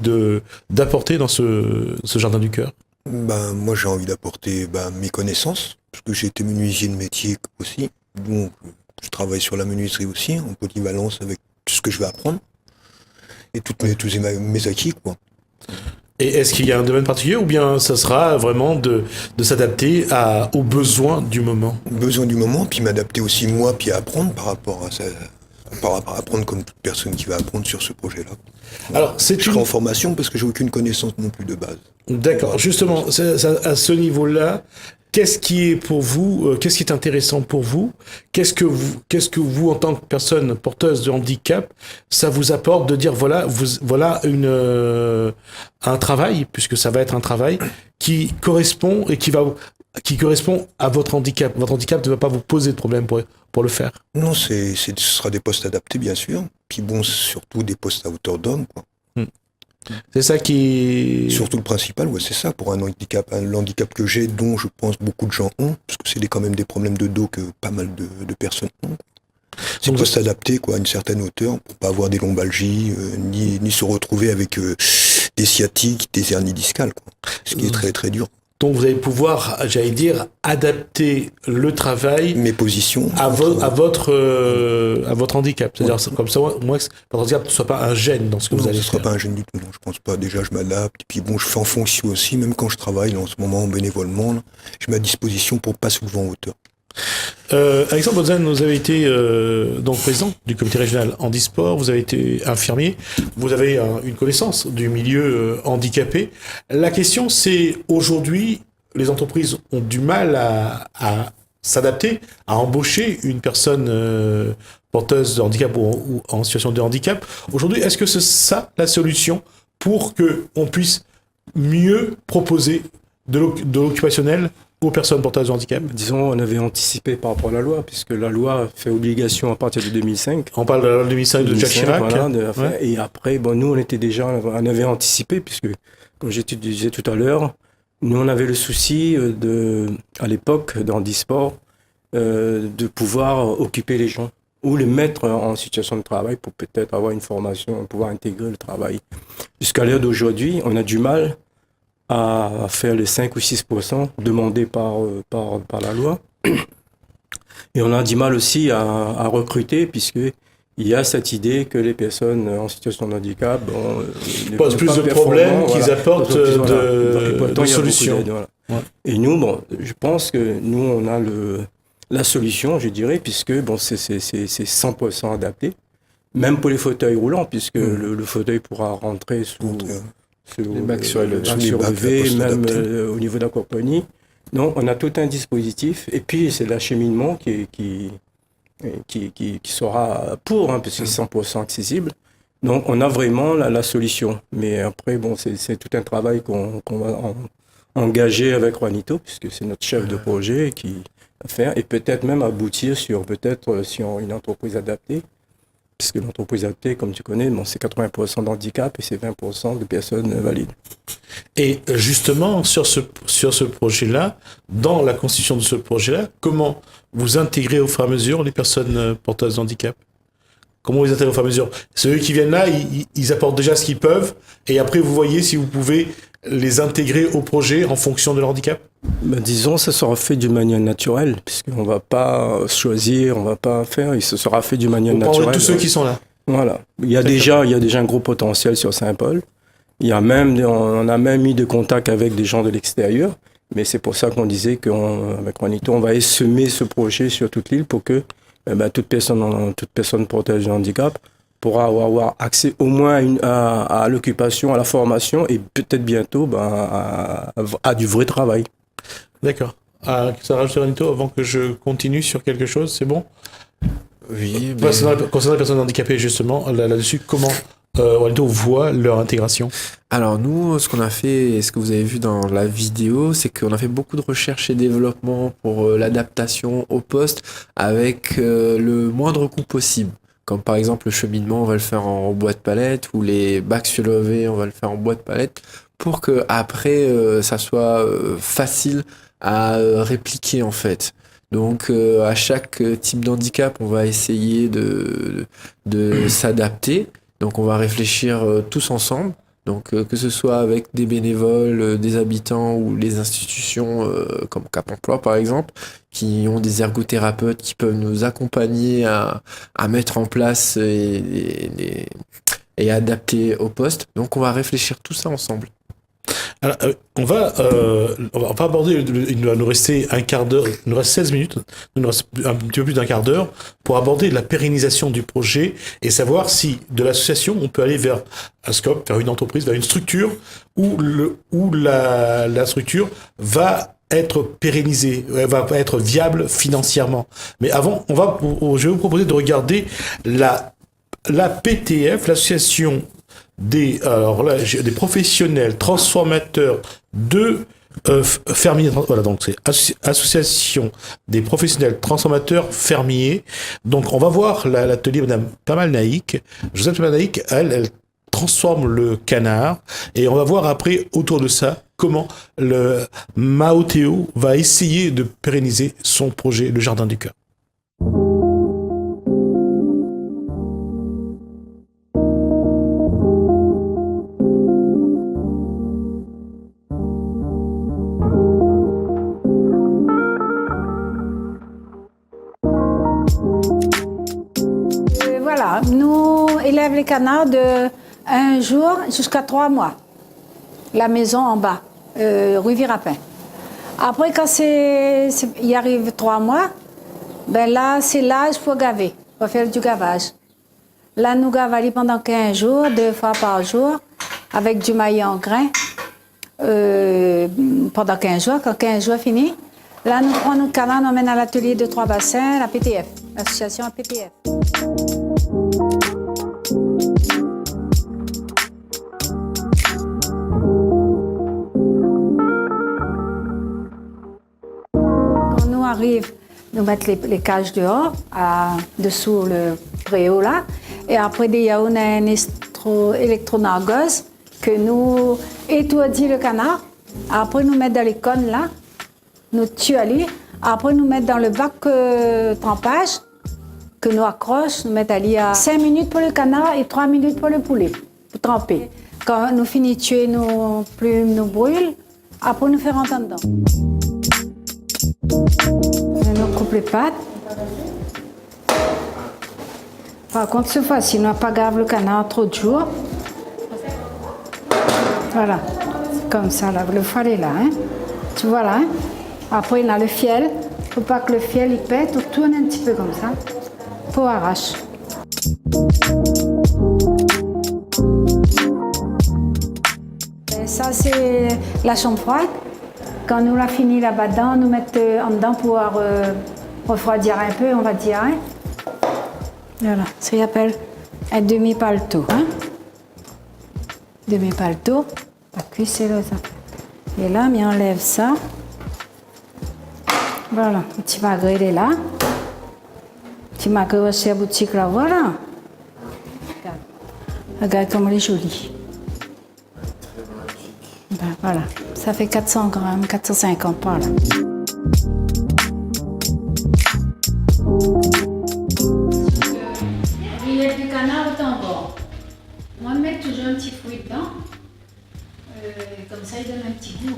d'apporter dans ce jardin du cœur? Moi, j'ai envie d'apporter mes connaissances, parce que j'ai été menuisier de métier aussi. Donc, je travaille sur la menuiserie aussi, en polyvalence avec tout ce que je vais apprendre. Et tous mes acquis, quoi. Et est-ce qu'il y a un domaine particulier, ou bien ça sera vraiment de s'adapter aux besoins du moment? Besoins du moment, puis m'adapter aussi moi, puis apprendre par rapport à apprendre comme toute personne qui va apprendre sur ce projet-là. Alors, c'est je serai en formation parce que j'ai aucune connaissance non plus de base. D'accord. Voilà. Justement, à ce niveau-là, qu'est-ce qui est pour vous, qu'est-ce qui est intéressant pour vous? Qu'est-ce que vous, en tant que personne porteuse de handicap, ça vous apporte de dire voilà un travail, puisque ça va être un travail qui correspond à votre handicap. Votre handicap ne va pas vous poser de problème pour le faire. Non, ce sera des postes adaptés, bien sûr. Puis bon, surtout des postes à hauteur d'homme, quoi. C'est ça qui... Surtout le principal, ouais, c'est ça, pour un handicap. Le handicap que j'ai, dont je pense beaucoup de gens ont, parce que c'est quand même des problèmes de dos que pas mal de personnes ont. C'est pour s'adapter, quoi, à une certaine hauteur, pour pas avoir des lombalgies, ni se retrouver avec des sciatiques, des hernies discales, quoi. Ce qui est très très dur. Donc vous allez pouvoir, j'allais dire, adapter le travail, mes positions, à votre handicap. C'est-à-dire comme ça, moi, votre handicap ne soit pas un gêne dans ce que vous allez faire. Ce ne sera pas un gêne du tout. Non, je pense pas. Déjà, je m'adapte. Et puis bon, je fais en fonction aussi, même quand je travaille là, en ce moment bénévolement, là, je mets à disposition pour pas souvent en hauteur. Alexandre Bodzan, vous avez été donc président du comité régional handisport, vous avez été infirmier, vous avez une connaissance du milieu handicapé. La question, c'est aujourd'hui, les entreprises ont du mal à s'adapter, à embaucher une personne porteuse de handicap ou en situation de handicap. Aujourd'hui, est-ce que c'est ça la solution pour qu'on puisse mieux proposer de l'occupationnel aux personnes porteuses de handicap? Disons, on avait anticipé par rapport à la loi, puisque la loi fait obligation à partir de 2005. On parle de la loi de 2005 de Jacques Chirac. Voilà, et après, bon, nous, on avait anticipé, puisque, comme je te disais tout à l'heure, nous, on avait le souci à l'époque, dans handisport, de pouvoir occuper les gens, ou les mettre en situation de travail pour peut-être avoir une formation, pouvoir intégrer le travail. Jusqu'à l'heure d'aujourd'hui, on a du mal à faire les 5 ou 6% demandés par la loi. Et on a du mal aussi à recruter, puisqu'il y a cette idée que les personnes en situation de handicap posent plus de problèmes qu'ils apportent de solutions. Voilà. Ouais. Et nous, bon, je pense que nous, on a la solution, je dirais, puisque bon, c'est 100% adapté, même pour les fauteuils roulants, puisque le fauteuil pourra rentrer sous les bacs surélevés, même au niveau de la compagnie. Donc, on a tout un dispositif. Et puis, c'est l'acheminement qui sera pour, puisque c'est 100% accessible. Donc, on a vraiment la solution. Mais après, bon, c'est tout un travail qu'on va engager avec Juanito, puisque c'est notre chef de projet qui va faire. Et peut-être même aboutir sur une entreprise adaptée. Puisque l'entreprise adaptée, comme tu connais, bon, c'est 80% d'handicap et c'est 20% de personnes valides. Et justement, sur ce projet-là, dans la constitution de ce projet-là, comment vous intégrez au fur et à mesure les personnes porteuses de handicap? Comment vous les intégrez au fur et à mesure? Ceux qui viennent là, ils apportent déjà ce qu'ils peuvent, et après vous voyez si vous pouvez les intégrer au projet en fonction de leur handicap? Ben, disons, ça sera fait d'une manière naturelle, puisqu'on ne va pas choisir, on ne va pas faire, il se sera fait d'une manière naturelle. Tous ceux qui sont là. Voilà. Il y a déjà un gros potentiel sur Saint-Paul. On a même eu des contacts avec des gens de l'extérieur, mais c'est pour ça qu'on disait qu'avec Juanito, on va essaimer ce projet sur toute l'île pour que toute personne porteuse de handicap pourra avoir accès au moins à l'occupation, à la formation et peut-être bientôt à du vrai travail. D'accord. Ça rajoute Juanito avant que je continue sur quelque chose, c'est bon? Oui. Concernant les personnes handicapées, justement, là-dessus, comment Juanito voit leur intégration? Alors nous, ce qu'on a fait, et ce que vous avez vu dans la vidéo, c'est qu'on a fait beaucoup de recherche et développement pour l'adaptation au poste avec le moindre coût possible. Comme par exemple le cheminement, on va le faire en boîte palette, ou les bacs surélevés, on va le faire en boîte palette, pour que après ça soit facile à répliquer en fait. Donc à chaque type d'handicap, on va essayer de s'adapter. Donc on va réfléchir tous ensemble. Donc que ce soit avec des bénévoles, des habitants ou les institutions comme Cap Emploi par exemple, qui ont des ergothérapeutes qui peuvent nous accompagner à mettre en place et adapter au poste. Donc on va réfléchir tout ça ensemble. Alors, on va aborder, il va nous rester un quart d'heure, il nous reste 16 minutes, il nous reste un petit peu plus d'un quart d'heure pour aborder la pérennisation du projet et savoir si de l'association on peut aller vers un scope, vers une entreprise, vers une structure où la structure va être pérennisée, va être viable financièrement. Mais avant, je vais vous proposer de regarder la PTF, l'association des professionnels transformateurs de fermiers. Voilà, donc c'est association des professionnels transformateurs fermiers. Donc on va voir l'atelier Madame Pamal Naïk. Joseph Pamal Naïk, elle transforme le canard et on va voir après autour de ça comment le Maoteo va essayer de pérenniser son projet, le Jardin du Cœur. Voilà, nous élèvons les canards de 1 jour jusqu'à 3 mois. La maison en bas, rue Virapin. Après, quand il arrive 3 mois, ben là, c'est l'âge pour gaver, pour faire du gavage. Là, nous gavons pendant 15 jours, 2 fois par jour, avec du maïs en grains, pendant 15 jours. Quand 15 jours finis, là, nous prenons notre canard, nous emmène à l'atelier de 3 bassins, la PTF, l'association PTF. Quand nous arrivons, nous mettons les cages dehors, dessous le préau là, et après il y a un électronargose que nous étourdit le canard. Après nous mettons dans les cônes là, nous tuons. Après nous mettons dans le bac trempage que nous accrochons, nous mettons à 5 minutes pour le canard et 3 minutes pour le poulet, pour tremper. Quand nous finissons de tuer, nos plumes nous brûlent, après nous faisons rentrer dedans. Nous coupons les pattes. Par contre, cette fois-ci, nous n'avons pas gardé le canard trop de jours. Voilà, comme ça, là, le foie est là. Hein. Tu vois là. Hein. Après, il y a le fiel. Il ne faut pas que le fiel il pète. On tourne un petit peu comme ça. Pour arrache. Et ça, c'est la chambre froide. Quand nous l'avons fini là-bas, nous mettons en dedans pour refroidir un peu, on va dire. Hein. Voilà, ça s'appelle un demi-paletot. Hein. Demi-paletot, la cuisse, c'est là, ça. Et là, on enlève ça. Voilà, le petit magret, il est là. Le petit magret aussi à boutique, là, voilà. Regarde comme elle est jolie. Ben, voilà, ça fait 400 grammes, 450 par là. Rillette du canard au tambor. Moi, je mets toujours un petit fruit dedans. Comme ça, il donne un petit goût.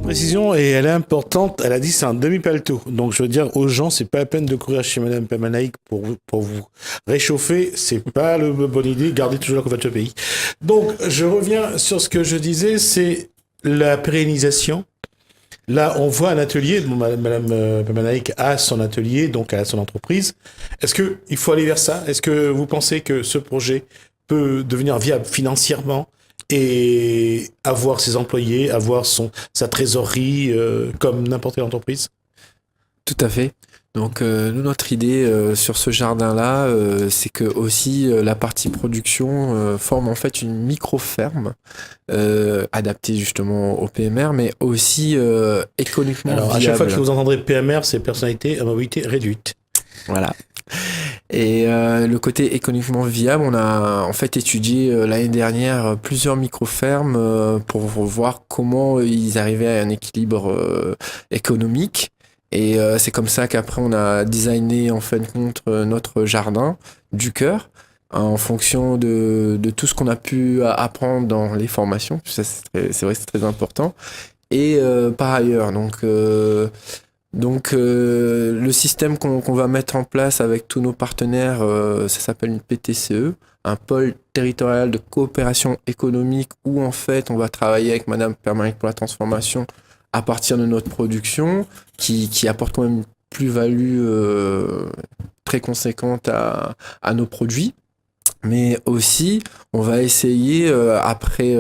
Précision, et elle est importante, elle a dit c'est un demi-paletot. Donc je veux dire aux gens, c'est pas la peine de courir chez Madame Pamanaïk pour vous réchauffer, c'est pas la bonne idée, gardez toujours la couverture pays. Donc je reviens sur ce que je disais, c'est la pérennisation. Là, on voit un atelier, Madame Pamanaïk a son atelier, donc elle a son entreprise. Est-ce qu'il faut aller vers ça? Est-ce que vous pensez que ce projet peut devenir viable financièrement et avoir ses employés, avoir sa trésorerie comme n'importe quelle entreprise? Tout à fait. Donc nous, notre idée sur ce jardin-là, c'est que aussi la partie production forme en fait une micro-ferme adaptée justement au PMR, mais aussi économiquement viable. À chaque fois que vous entendrez PMR, c'est personnalité à mobilité réduite. Voilà. Et le côté économiquement viable, on a en fait étudié l'année dernière plusieurs micro-fermes pour voir comment ils arrivaient à un équilibre économique. Et c'est comme ça qu'après on a designé en fin de compte notre jardin du cœur. en fonction de tout ce qu'on a pu apprendre dans les formations. Ça, c'est vrai que c'est très important. Et par ailleurs, le système qu'on va mettre en place avec tous nos partenaires, ça s'appelle une PTCE, un pôle territorial de coopération économique, où en fait on va travailler avec Madame Permaric pour la transformation à partir de notre production, qui apporte quand même une plus-value très conséquente à nos produits. Mais aussi, on va essayer, après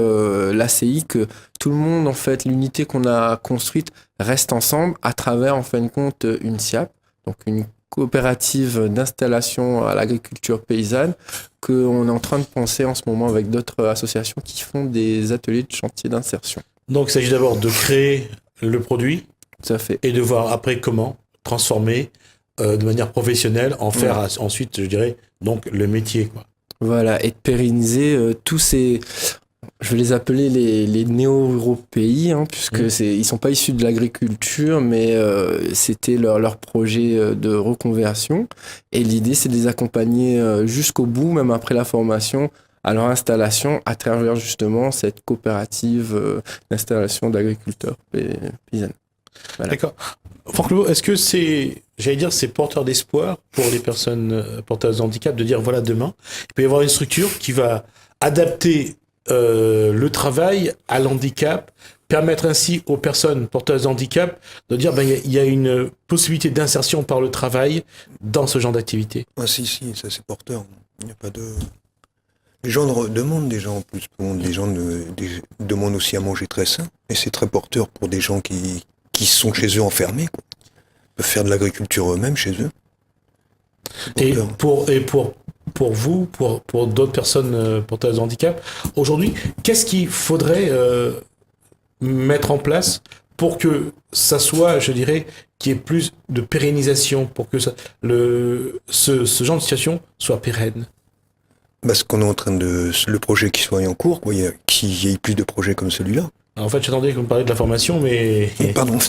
l'ACI, que tout le monde, en fait, l'unité qu'on a construite reste ensemble à travers, en fin de compte, une SIAP, donc une coopérative d'installation à l'agriculture paysanne, qu'on est en train de penser en ce moment avec d'autres associations qui font des ateliers de chantier d'insertion. Donc, il s'agit d'abord de créer le produit. Tout à fait. Et de voir après comment transformer de manière professionnelle, en faire ensuite, je dirais, donc le métier, quoi. Voilà, et de pérenniser tous ces... Je vais les appeler les néo-ruraux pays, hein, puisque ils sont pas issus de l'agriculture, mais c'était leur projet de reconversion. Et l'idée, c'est de les accompagner jusqu'au bout, même après la formation, à leur installation, à travers justement cette coopérative d'installation d'agriculteurs paysans. Voilà. D'accord. Franck Lebeau, est-ce que c'est porteur d'espoir pour les personnes porteuses de handicap de dire, voilà, demain, il peut y avoir une structure qui va adapter le travail à l'handicap, permettre ainsi aux personnes porteuses de handicap de dire, il y a une possibilité d'insertion par le travail dans ce genre d'activité. Ah si, ça c'est porteur. Il n'y a pas de... Les gens demandent déjà en plus. Les gens demandent aussi à manger très sain. Et c'est très porteur pour des gens qui sont chez eux enfermés, quoi. Ils peuvent faire de l'agriculture eux-mêmes chez eux. Et pour vous, pour d'autres personnes porteuses de handicap, aujourd'hui, qu'est-ce qu'il faudrait mettre en place pour que ça soit, je dirais, qu'il y ait plus de pérennisation, pour que ce genre de situation soit pérenne? Parce qu'on est en train le projet qui soit en cours, quoi, qu'il y ait plus de projets comme celui-là. En fait, j'attendais que vous me parliez de la formation, mais... Pardon.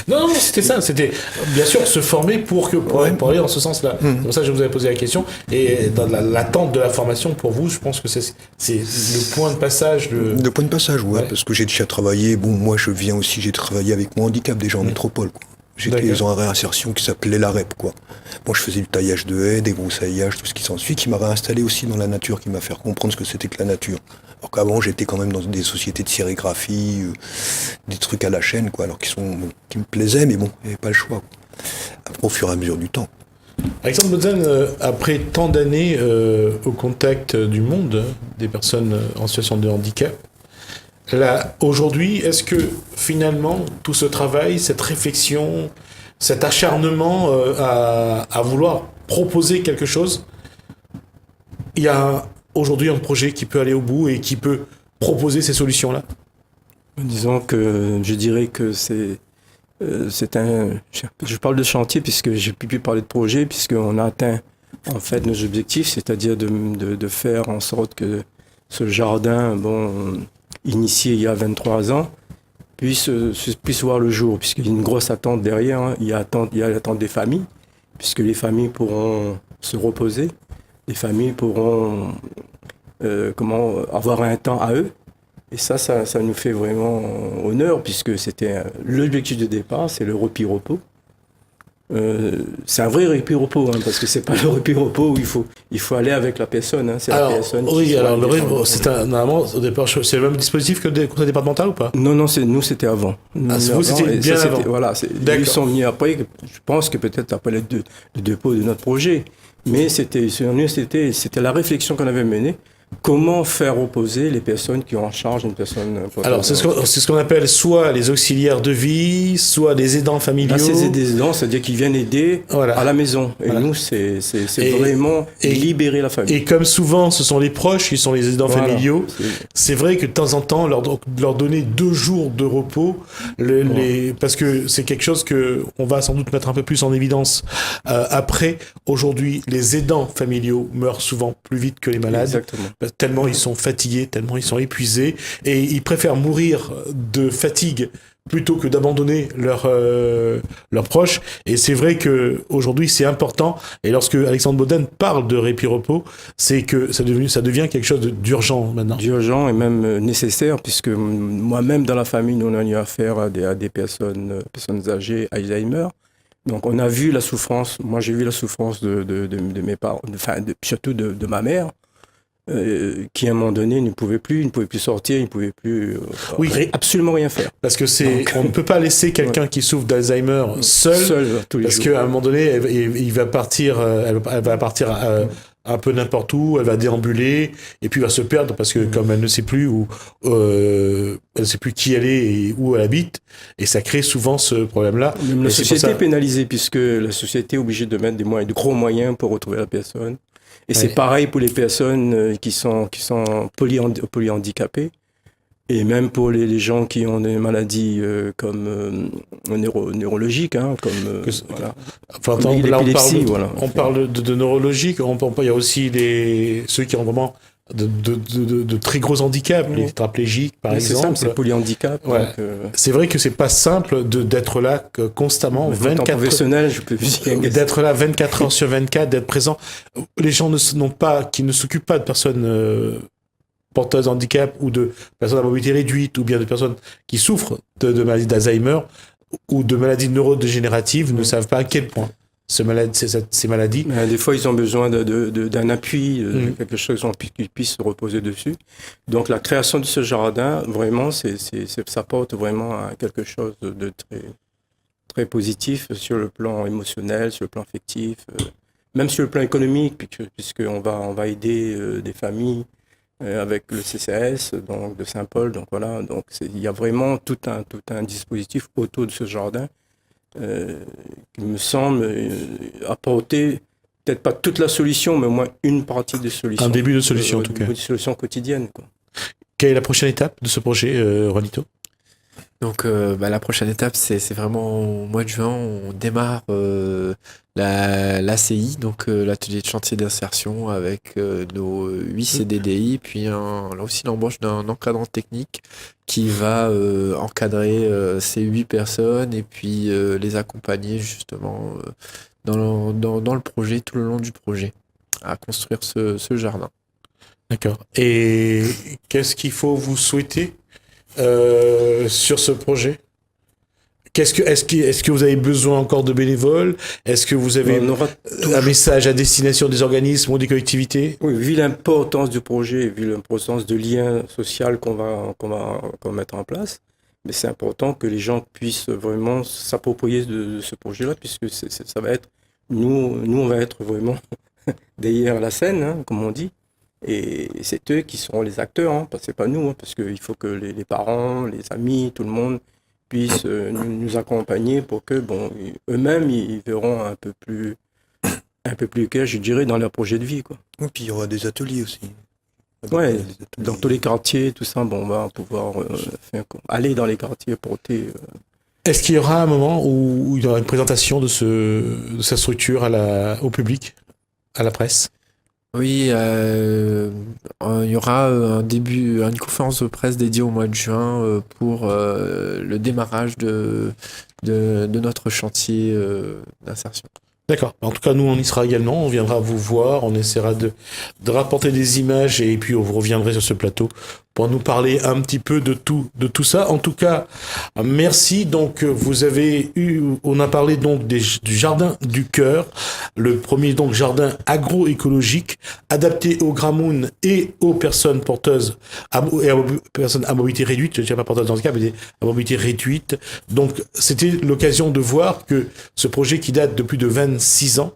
Non, c'était ça. C'était, bien sûr, se former pour aller dans ce sens-là. C'est pour ça que je vous avais posé la question. Et dans l'attente de la formation, pour vous, je pense que c'est le point de passage. Le point de passage, ouais. Parce que j'ai déjà travaillé... Bon, moi, j'ai travaillé avec mon handicap déjà en métropole, quoi. J'étais dans un réinsertion qui s'appelait la REP, quoi. Moi, je faisais du taillage de haies, des brousaillages, tout ce qui s'ensuit, qui m'a réinstallé aussi dans la nature, qui m'a fait comprendre ce que c'était que la nature. Alors qu'avant, j'étais quand même dans des sociétés de sérigraphie, des trucs à la chaîne, quoi, alors qui me plaisaient, mais bon, il n'y avait pas le choix, quoi. Après, au fur et à mesure du temps. Alexandre Bodzan, après tant d'années au contact du monde, des personnes en situation de handicap, là, aujourd'hui, est-ce que finalement, tout ce travail, cette réflexion, cet acharnement à vouloir proposer quelque chose, il y a aujourd'hui un projet qui peut aller au bout et qui peut proposer ces solutions-là? Disons que je dirais que c'est je parle de chantier puisque j'ai pu parler de projet, puisqu'on a atteint en fait nos objectifs, c'est-à-dire de faire en sorte que ce jardin, initié il y a 23 ans, puisse voir le jour, puisqu'il y a une grosse attente derrière, hein. Il y a l'attente des familles, puisque les familles pourront se reposer, les familles pourront avoir un temps à eux, et ça nous fait vraiment honneur, puisque c'était l'objectif de départ, c'est le repos. C'est un vrai repos, hein, parce que c'est pas le repos où il faut aller avec la personne, hein, c'est la personne. Oui, alors le repos, normalement au départ, c'est le même dispositif que le conseil départemental ou pas? Non, nous c'était avant. C'était bien avant. Voilà, ils sont venus après. Je pense que peut-être après le dépôt de notre projet, mais c'était la réflexion qu'on avait menée. Comment faire reposer les personnes qui ont en charge une personne? Alors, c'est ce qu'on appelle soit les auxiliaires de vie, soit les aidants familiaux. Ces aidants, c'est-à-dire qu'ils viennent aider à la maison. Et nous, c'est vraiment libérer la famille. Et comme souvent, ce sont les proches qui sont les aidants familiaux, c'est vrai que de temps en temps, leur donner 2 jours de repos, parce que c'est quelque chose qu'on va sans doute mettre un peu plus en évidence après. Aujourd'hui, les aidants familiaux meurent souvent plus vite que les malades. Exactement. tellement ils sont fatigués, tellement ils sont épuisés, et ils préfèrent mourir de fatigue plutôt que d'abandonner leurs proches. Et c'est vrai que aujourd'hui c'est important. Et lorsque Alexandre Bodden parle de répit-repos, c'est que ça devient quelque chose d'urgent maintenant. D'urgent et même nécessaire, puisque moi-même dans la famille, nous on a eu affaire à des personnes âgées, Alzheimer. Donc on a vu la souffrance. Moi j'ai vu la souffrance de mes parents, surtout de ma mère. Qui à un moment donné ne pouvait plus sortir, ne pouvait plus absolument rien faire. Parce que on ne peut pas laisser quelqu'un qui souffre d'Alzheimer seul tous les jours. Parce qu'à un moment donné, elle va partir un peu n'importe où, elle va déambuler et puis va se perdre parce que comme elle ne sait plus elle ne sait plus qui elle est et où elle habite, et ça crée souvent ce problème-là. Même la société est pénalisée puisque la société est obligée de mettre de gros moyens pour retrouver la personne. Et c'est pareil pour les personnes qui sont polyhandicapées, et même pour les gens qui ont des maladies comme neurologiques, comme l'épilepsie. On parle de neurologique, il y a aussi ceux qui ont vraiment de très gros handicaps, les tétraplégiques par exemple. C'est simple, c'est polyhandicap. Ouais. C'est vrai que c'est pas simple d'être là constamment, 24 professionnel, je peux d'être là 24 heures sur 24, d'être présent. Les gens qui ne s'occupent pas de personnes porteuses de handicap ou de personnes à mobilité réduite ou bien de personnes qui souffrent de maladies d'Alzheimer ou de maladies neurodégénératives ne savent pas à quel point ces maladies. Des fois, ils ont besoin d'un appui, quelque chose qu'ils puissent se reposer dessus. Donc, la création de ce jardin, vraiment, ça porte vraiment à quelque chose de très, très positif sur le plan émotionnel, sur le plan affectif, même sur le plan économique, puisqu'on va aider des familles avec le CCAS donc de Saint-Paul. Donc, voilà. Donc, il y a vraiment tout un dispositif autour de ce jardin. Qui me semble apporter peut-être pas toute la solution, mais au moins une partie de solution. Un début de solution en tout cas. Une solution quotidienne. Quoi. Quelle est la prochaine étape de ce projet, Juanito ? Donc la prochaine étape, c'est vraiment au mois de juin, on démarre l'ACI, donc l'atelier de chantier d'insertion avec nos 8 CDDI, puis là aussi l'embauche d'un encadrant technique qui va encadrer ces 8 personnes et puis les accompagner justement dans le projet, tout le long du projet, à construire ce jardin. D'accord. Et qu'est-ce qu'il faut vous souhaiter sur ce projet? Est-ce que vous avez besoin encore de bénévoles? Est-ce que vous avez un message à destination des organismes ou des collectivités? Oui, vu l'importance du projet, vu l'importance de lien social qu'on va mettre en place, mais c'est important que les gens puissent vraiment s'approprier de ce projet-là, puisque ça va être nous on va être vraiment derrière la scène, comme on dit. Et c'est eux qui seront les acteurs, c'est pas nous, parce qu'il faut que les parents, les amis, tout le monde puissent nous accompagner pour que, eux-mêmes, ils verront un peu plus clair, je dirais, dans leur projet de vie, quoi. Et puis il y aura des ateliers aussi. Ouais, dans tous les quartiers, tout ça, on va pouvoir aller dans les quartiers, porter. Est-ce qu'il y aura un moment où il y aura une présentation de sa structure au public, à la presse? Oui, il y aura une conférence de presse dédiée au mois de juin pour le démarrage de notre chantier d'insertion. D'accord. En tout cas, nous, on y sera également. On viendra vous voir. On essaiera de rapporter des images et puis vous reviendrez sur ce plateau pour nous parler un petit peu de tout ça. En tout cas, merci. Donc, on a parlé donc du jardin du cœur, le premier donc jardin agroécologique adapté aux Gramoun et aux personnes porteuses et aux personnes à mobilité réduite. Je ne dirais pas porteuses de handicap, mais à mobilité réduite. Donc, c'était l'occasion de voir que ce projet qui date de plus de 26 ans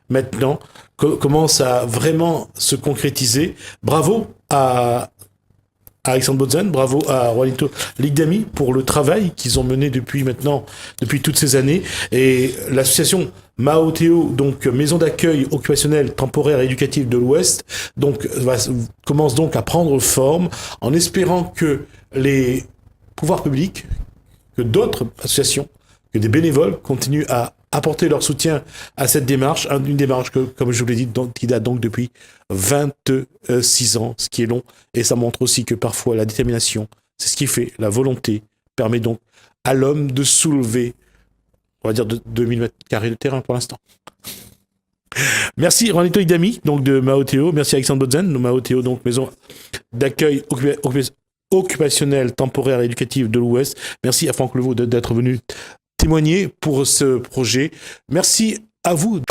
maintenant commence à vraiment se concrétiser. Bravo à Alexandre Bodden, bravo à Juanito Ligdami pour le travail qu'ils ont mené depuis toutes ces années. Et l'association Maoteo, donc Maison d'accueil occupationnelle temporaire et éducative de l'Ouest, donc commence donc à prendre forme en espérant que les pouvoirs publics, que d'autres associations, que des bénévoles continuent à apporter leur soutien à cette démarche, une démarche que, comme je vous l'ai dit, qui date donc depuis 26 ans, ce qui est long, et ça montre aussi que parfois la détermination, c'est ce qui fait, la volonté, permet donc à l'homme de soulever, on va dire, 2000 mètres carrés de terrain pour l'instant. Merci Juanito Idami, donc de Mahoteo. Merci Alexandre Botzen, de Mahoteo, donc maison d'accueil occupationnel, temporaire et éducative de l'Ouest. Merci à Franck Levaux d'être venu témoigner pour ce projet. Merci à vous.